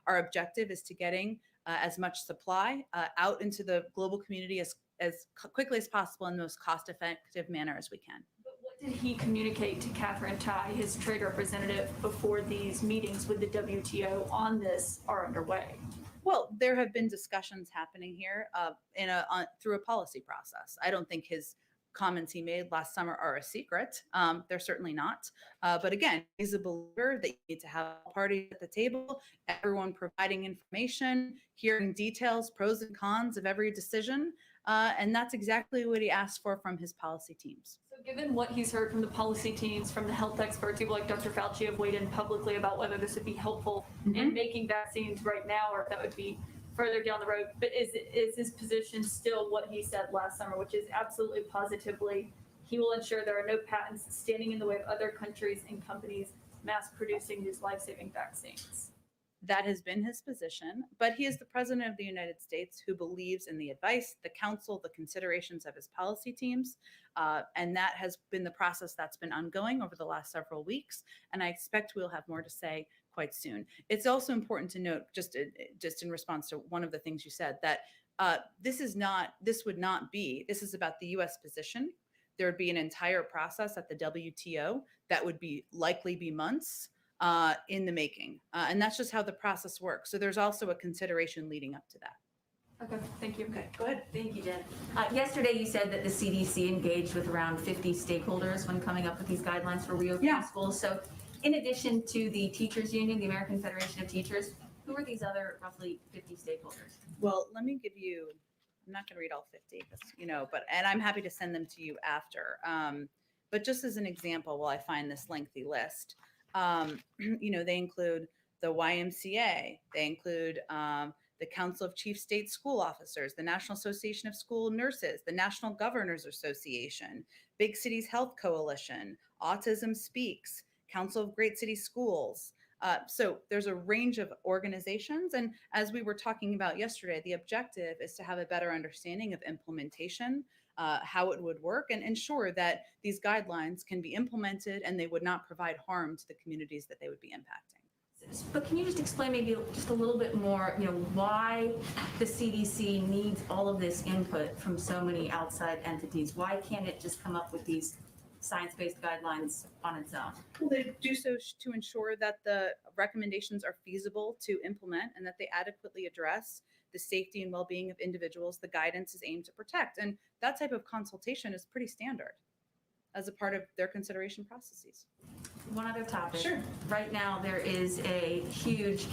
our objective is to getting as much supply out into the global community as quickly as possible in the most cost-effective manner as we can. But what did he communicate to Catherine Tai, his trade representative, before these meetings with the WTO on this are underway? Well, there have been discussions happening here through a policy process. I don't think his comments he made last summer are a secret. They're certainly not. But again, he's a believer that you need to have parties at the table, everyone providing information, hearing details, pros and cons of every decision. And that's exactly what he asked for from his policy teams. So given what he's heard from the policy teams, from the health experts, people like Dr. Fauci have weighed in publicly about whether this would be helpful in making vaccines right now, or if that would be further down the road. But is his position still what he said last summer, which is absolutely positively he will ensure there are no patents standing in the way of other countries and companies mass producing these life-saving vaccines? That has been his position, but he is the president of the United States who believes in the advice, the counsel, the considerations of his policy teams. And that has been the process that's been ongoing over the last several weeks. And I expect we'll have more to say quite soon. It's also important to note, just in response to one of the things you said, that this is about the US position. There would be an entire process at the WTO that would likely be months in the making. And that's just how the process works. So there's also a consideration leading up to that. Okay, thank you. Okay, go ahead. Thank you, Jen. Yesterday, you said that the CDC engaged with around 50 stakeholders when coming up with these guidelines for reopening schools. So in addition to the teachers union, the American Federation of Teachers, who are these other roughly 50 stakeholders? Well, let me give you, I'm not going to read all 50, and I'm happy to send them to you after. But just as an example, while I find this lengthy list, they include the YMCA, they include the Council of Chief State School Officers, the National Association of School Nurses, the National Governors Association, Big Cities Health Coalition, Autism Speaks, Council of Great City Schools. So there's a range of organizations. And as we were talking about yesterday, the objective is to have a better understanding of implementation, how it would work, and ensure that these guidelines can be implemented and they would not provide harm to the communities that they would be impacting. But can you just explain maybe just a little bit more, why the CDC needs all of this input from so many outside entities? Why can't it just come up with these science-based guidelines on its own? Well, they do so to ensure that the recommendations are feasible to implement and that they adequately address the safety and well-being of individuals the guidance is aimed to protect. And that type of consultation is pretty standard as a part of their consideration processes. One other topic. Sure. Right now, there is a huge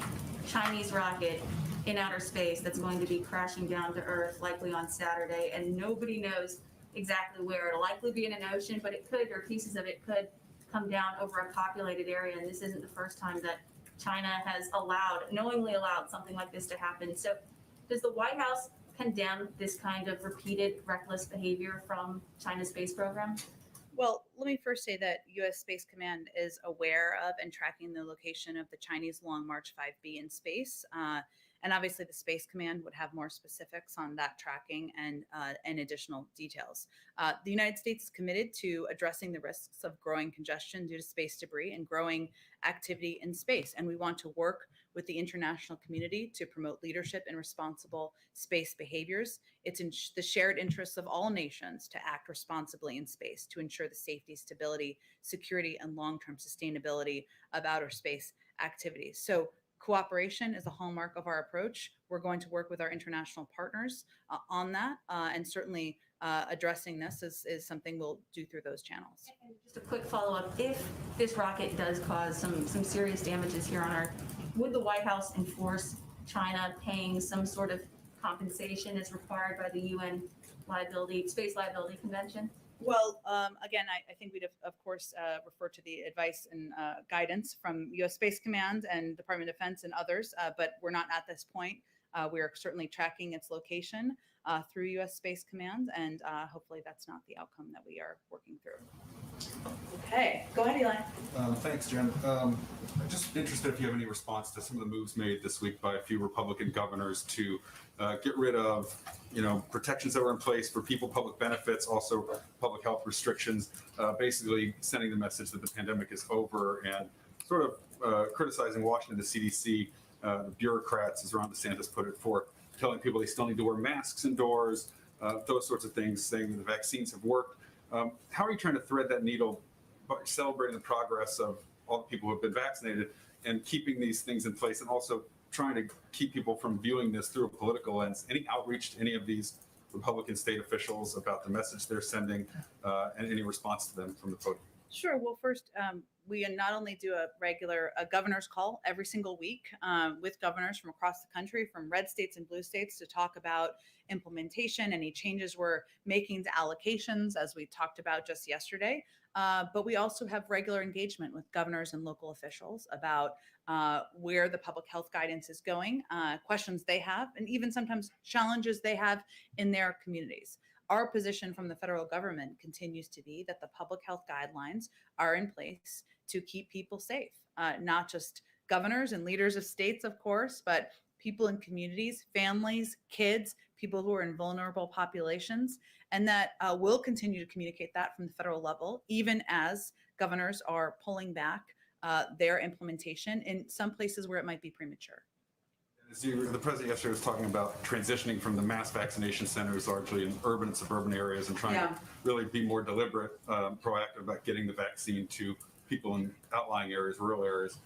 Chinese rocket in outer space that's going to be crashing down to Earth, likely on Saturday, and nobody knows exactly where. It'll likely be in an ocean, but it could, or pieces of it could, come down over a populated area. And this isn't the first time that China has knowingly allowed something like this to happen. So does the White House condemn this kind of repeated reckless behavior from China's space program? Well, let me first say that U.S. Space Command is aware of and tracking the location of the Chinese Long March 5B in space. And obviously the Space Command would have more specifics on that tracking and additional details. The United States is committed to addressing the risks of growing congestion due to space debris and growing activity in space. And we want to work with the international community to promote leadership and responsible space behaviors. It's in the shared interests of all nations to act responsibly in space to ensure the safety, stability, security, and long-term sustainability of outer space activities. So cooperation is a hallmark of our approach. We're going to work with our international partners on that, and certainly addressing this is something we'll do through those channels. And just a quick follow-up. If this rocket does cause some serious damages here on Earth, would the White House enforce China paying some sort of compensation as required by the UN Space Liability Convention? Well, again, I think we'd of course refer to the advice and guidance from U.S. Space Command and Department of Defense and others, but we're not at this point. We are certainly tracking its location through U.S. Space Command, and hopefully that's not the outcome that we are working through. Okay, go ahead, Eli. Thanks, Jen. Just interested if you have any response to some of the moves made this week by a few Republican governors to get rid of, protections that were in place for people, public benefits, also public health restrictions, basically sending the message that the pandemic is over and sort of criticizing Washington, the CDC, the bureaucrats, as Ron DeSantis put it, for telling people they still need to wear masks indoors, those sorts of things, saying that the vaccines have worked. How are you trying to thread that needle by celebrating the progress of all the people who have been vaccinated and keeping these things in place, and also trying to keep people from viewing this through a political lens? Any outreach to any of these Republican state officials about the message they're sending and any response to them from the podium? Sure. Well, first, we not only do a governor's call every single week with governors from across the country, from red states and blue states, to talk about implementation, any changes we're making to allocations, as we talked about just yesterday. But we also have regular engagement with governors and local officials about where the public health guidance is going, questions they have, and even sometimes challenges they have in their communities. Our position from the federal government continues to be that the public health guidelines are in place to keep people safe, not just governors and leaders of states, of course, but people in communities, families, kids, people who are in vulnerable populations, and that we'll continue to communicate that from the federal level, even as governors are pulling back their implementation in some places where it might be premature. The president yesterday was talking about transitioning from the mass vaccination centers largely in urban and suburban areas and trying to really be more deliberate, proactive about getting the vaccine to people in outlying areas, rural areas.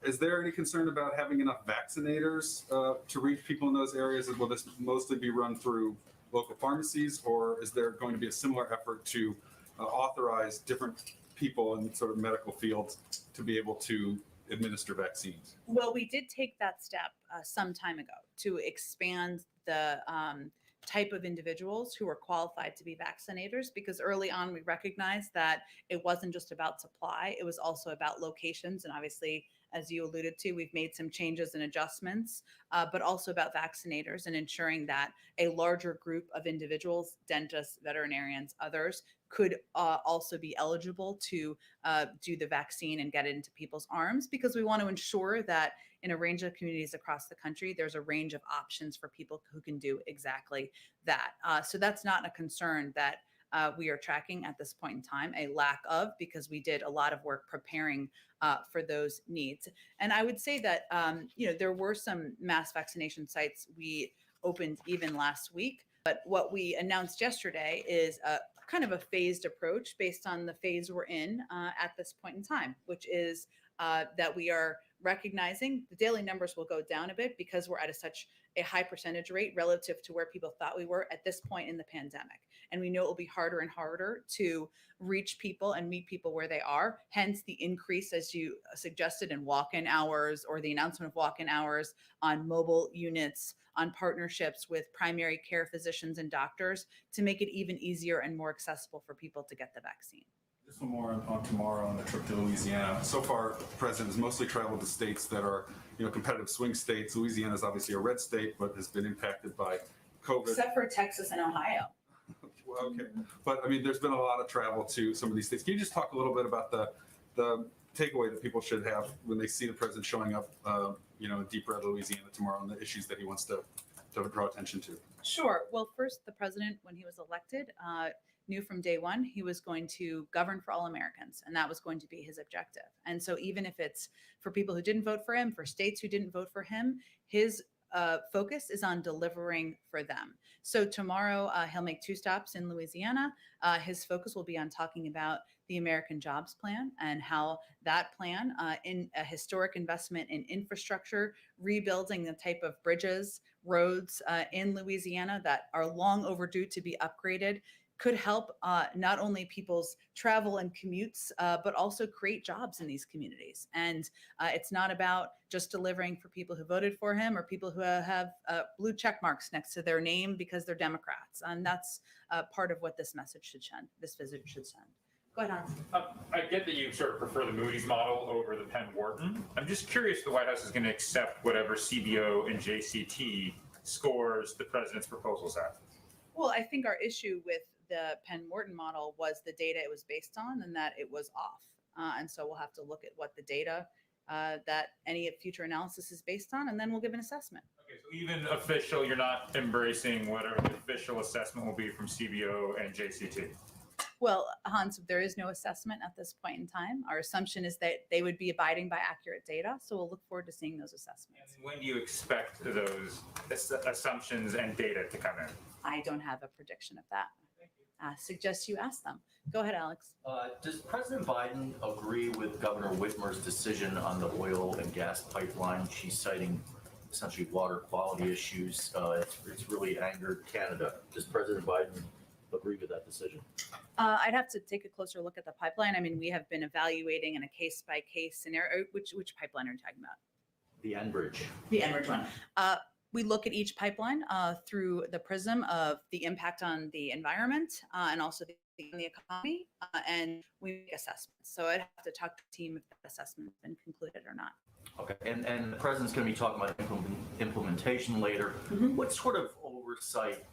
Is there any concern about having enough vaccinators to reach people in those areas? Will this mostly be run through local pharmacies, or is there going to be a similar effort to authorize different people in sort of medical fields to be able to administer vaccines? Well, we did take that step some time ago to expand the type of individuals who are qualified to be vaccinators, because early on we recognized that it wasn't just about supply, it was also about locations. And obviously, as you alluded to, we've made some changes and adjustments, but also about vaccinators and ensuring that a larger group of individuals, dentists, veterinarians, others, could also be eligible to do the vaccine and get it into people's arms, because we want to ensure that in a range of communities across the country, there's a range of options for people who can do exactly that. So that's not a concern that we are tracking at this point in time, a lack of, because we did a lot of work preparing for those needs. And I would say that, there were some mass vaccination sites we opened even last week. But what we announced yesterday is a kind of a phased approach based on the phase we're in at this point in time, which is that we are recognizing the daily numbers will go down a bit because we're at such a high percentage rate relative to where people thought we were at this point in the pandemic. And we know it will be harder and harder to reach people and meet people where they are. Hence the increase, as you suggested, in walk-in hours, or the announcement of walk-in hours on mobile units, on partnerships with primary care physicians and doctors to make it even easier and more accessible for people to get the vaccine. Just one more on tomorrow on the trip to Louisiana. So far, the president has mostly traveled to states that are, competitive swing states. Louisiana is obviously a red state, but has been impacted by COVID. Except for Texas and Ohio. Well, okay. But I mean, there's been a lot of travel to some of these states. Can you just talk a little bit about the takeaway that people should have when they see the president showing up, in deep red Louisiana tomorrow, and the issues that he wants to draw attention to? Sure. Well, first, the president, when he was elected, knew from day one he was going to govern for all Americans, and that was going to be his objective. And so even if it's for people who didn't vote for him, for states who didn't vote for him, his focus is on delivering for them. So tomorrow he'll make 2 stops in Louisiana. His focus will be on talking about the American Jobs Plan and how that plan, in a historic investment in infrastructure, rebuilding the type of bridges, roads in Louisiana that are long overdue to be upgraded, could help not only people's travel and commutes, but also create jobs in these communities. And it's not about just delivering for people who voted for him or people who have blue check marks next to their name because they're Democrats. And that's part of what this message should send, this visit should send. Go ahead, Hans. I get that you sort of prefer the Moody's model over the Penn Wharton. I'm just curious if the White House is going to accept whatever CBO and JCT scores the president's proposals at. Well, I think our issue with the Penn Wharton model was the data it was based on and that it was off. And so we'll have to look at what the data that any future analysis is based on, and then we'll give an assessment. Okay, so even official, you're not embracing whatever the official assessment will be from CBO and JCT? Well, Hans, there is no assessment at this point in time. Our assumption is that they would be abiding by accurate data. So we'll look forward to seeing those assessments. And when do you expect those assumptions and data to come in? I don't have a prediction of that. Suggest you ask them. Go ahead, Alex. Does President Biden agree with Governor Whitmer's decision on the oil and gas pipeline? She's citing essentially water quality issues. It's really angered Canada. Does President Biden agree with that decision? I'd have to take a closer look at the pipeline. I mean, we have been evaluating in a case-by-case scenario. Which pipeline are you talking about? The Enbridge. The Enbridge one. We look at each pipeline through the prism of the impact on the environment and also the economy, and we make assessments. So I'd have to talk to the team if that assessment has been concluded or not. Okay, and the president's going to be talking about implementation later. Mm-hmm. What sort of oversight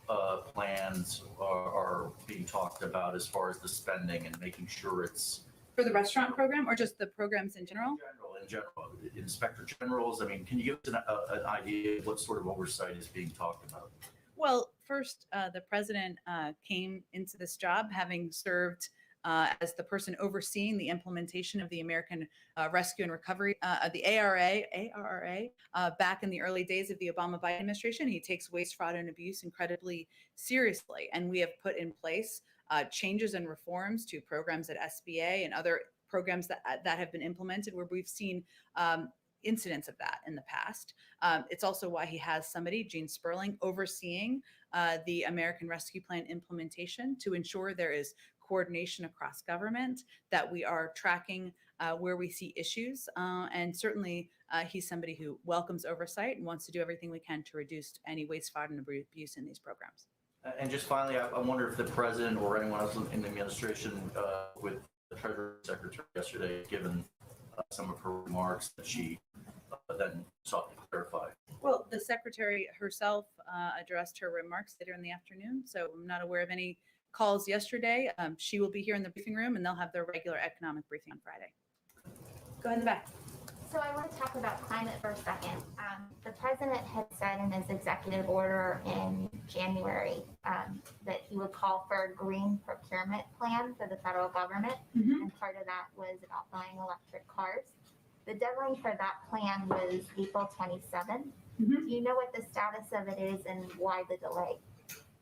plans are being talked about as far as the spending and making sure it's For the restaurant program or just the programs in general? in general, inspector generals? I mean, can you give us an idea of what sort of oversight is being talked about? Well, first, the president came into this job having served as the person overseeing the implementation of the American Rescue and Recovery, the ARRA, back in the early days of the Obama-Biden administration. He takes waste, fraud, and abuse incredibly seriously. And we have put in place changes and reforms to programs at SBA and other programs that have been implemented where we've seen incidents of that in the past. It's also why he has somebody, Gene Sperling, overseeing the American Rescue Plan implementation to ensure there is coordination across government, that we are tracking where we see issues. And certainly he's somebody who welcomes oversight and wants to do everything we can to reduce any waste, fraud, and abuse in these programs. And just finally, I wonder if the president or anyone else in the administration with the Treasury Secretary yesterday, given some of her remarks that she then sought to clarify. Well, the secretary herself addressed her remarks later in the afternoon, so I'm not aware of any calls yesterday. She will be here in the briefing room, and they'll have their regular economic briefing on Friday. Go ahead in the back. So I want to talk about climate for a second. The president had said in his executive order in January that he would call for a green procurement plan for the federal government. Mm-hmm. And part of that was about buying electric cars. The deadline for that plan was April 27th. Mm-hmm. Do you know what the status of it is and why the delay?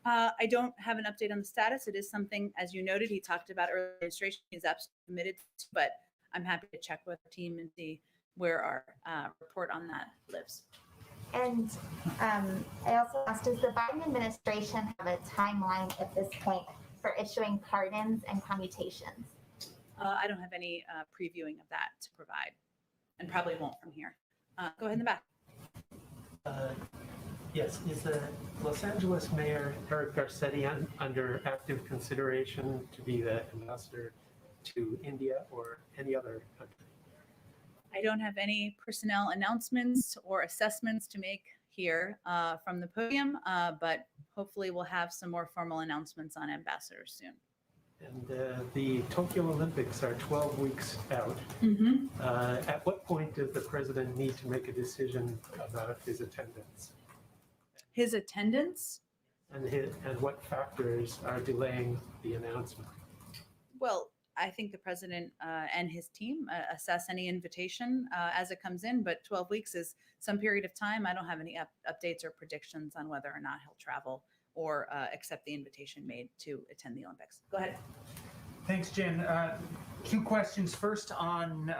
I don't have an update on the status. It is something, as you noted, he talked about early administration. He's absolutely committed to, but I'm happy to check with the team and see where our report on that lives. And I also asked, does the Biden administration have a timeline at this point for issuing pardons and commutations? I don't have any previewing of that to provide, and probably won't from here. Go ahead in the back. Yes, is the Los Angeles Mayor Eric Garcetti under active consideration to be the ambassador to India or any other country? I don't have any personnel announcements or assessments to make here from the podium, but hopefully we'll have some more formal announcements on ambassadors soon. And the Tokyo Olympics are 12 weeks out. Mm-hmm. At what point does the president need to make a decision about his attendance? His attendance? And what factors are delaying the announcement? Well, I think the president and his team assess any invitation as it comes in, but 12 weeks is some period of time. I don't have any updates or predictions on whether or not he'll travel or accept the invitation made to attend the Olympics. Go ahead. Thanks, Jen. Two questions. First, on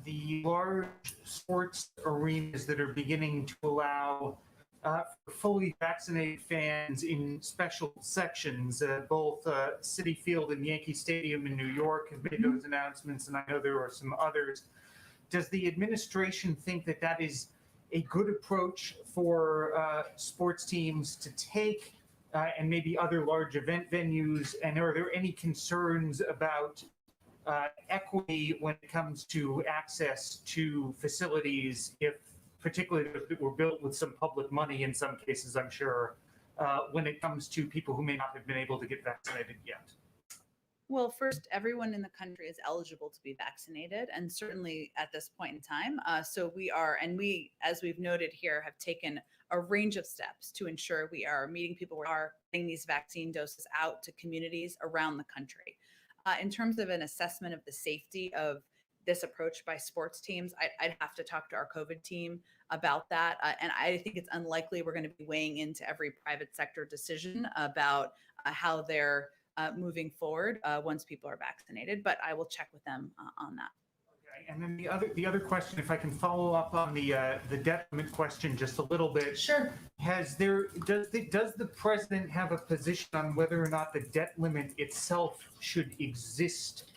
the large sports arenas that are beginning to allow for fully vaccinated fans in special sections. Both Citi Field and Yankee Stadium in New York have made those announcements, and I know there are some others. Does the administration think that that is a good approach for sports teams to take, and maybe other large event venues? And are there any concerns about equity when it comes to access to facilities, if particularly if they were built with some public money in some cases, I'm sure, when it comes to people who may not have been able to get vaccinated yet? Well, first, everyone in the country is eligible to be vaccinated, and certainly at this point in time. So we are, and we, as we've noted here, have taken a range of steps to ensure we are meeting people who are getting these vaccine doses out to communities around the country. In terms of an assessment of the safety of this approach by sports teams, I'd have to talk to our COVID team about that. And I think it's unlikely we're going to be weighing into every private sector decision about how they're moving forward once people are vaccinated, but I will check with them on that. Okay, and then the other question, if I can follow up on the debt limit question just a little bit. Sure. Does the president have a position on whether or not the debt limit itself should exist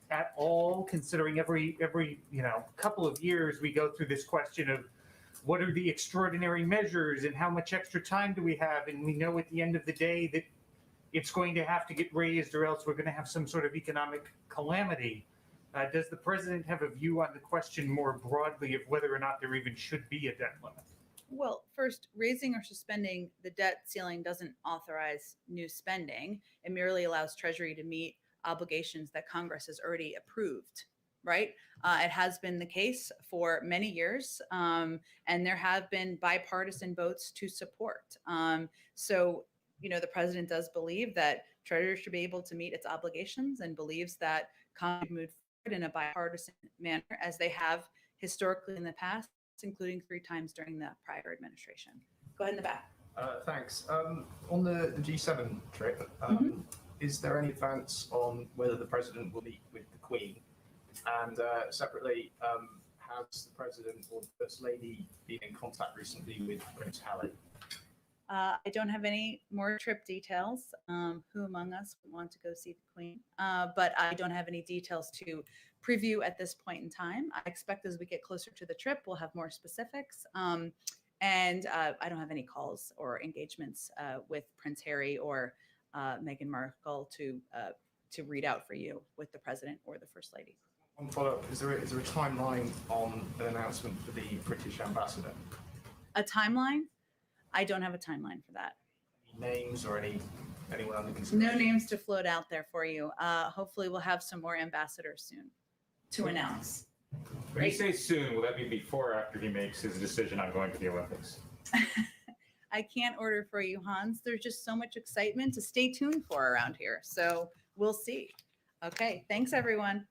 at all, considering every couple of years we go through this question of what are the extraordinary measures and how much extra time do we have, and we know at the end of the day that it's going to have to get raised or else we're going to have some sort of economic calamity. Does the president have a view on the question more broadly of whether or not there even should be a debt limit? Well, first, raising or suspending the debt ceiling doesn't authorize new spending. It merely allows Treasury to meet obligations that Congress has already approved, right? It has been the case for many years, and there have been bipartisan votes to support. So, the president does believe that Treasury should be able to meet its obligations and believes that Congress should move forward in a bipartisan manner, as they have historically in the past, including 3 times during the prior administration. Go ahead in the back. Thanks. On the G7 trip, is there any advance on whether the president will meet with the Queen? And separately, has the president or the First Lady been in contact recently with Prince Harry? I don't have any more trip details. Who among us would want to go see the Queen? But I don't have any details to preview at this point in time. I expect as we get closer to the trip, we'll have more specifics. And I don't have any calls or engagements with Prince Harry or Meghan Markle to read out for you with the president or the First Lady. One follow-up, is there a timeline on an announcement for the British ambassador? A timeline? I don't have a timeline for that. Any names or anyone under consideration? No names to float out there for you. Hopefully we'll have some more ambassadors soon to announce. When you say soon, will that be before or after he makes his decision on going to the Olympics? I can't order for you, Hans. There's just so much excitement to stay tuned for around here. So we'll see. Okay, thanks everyone.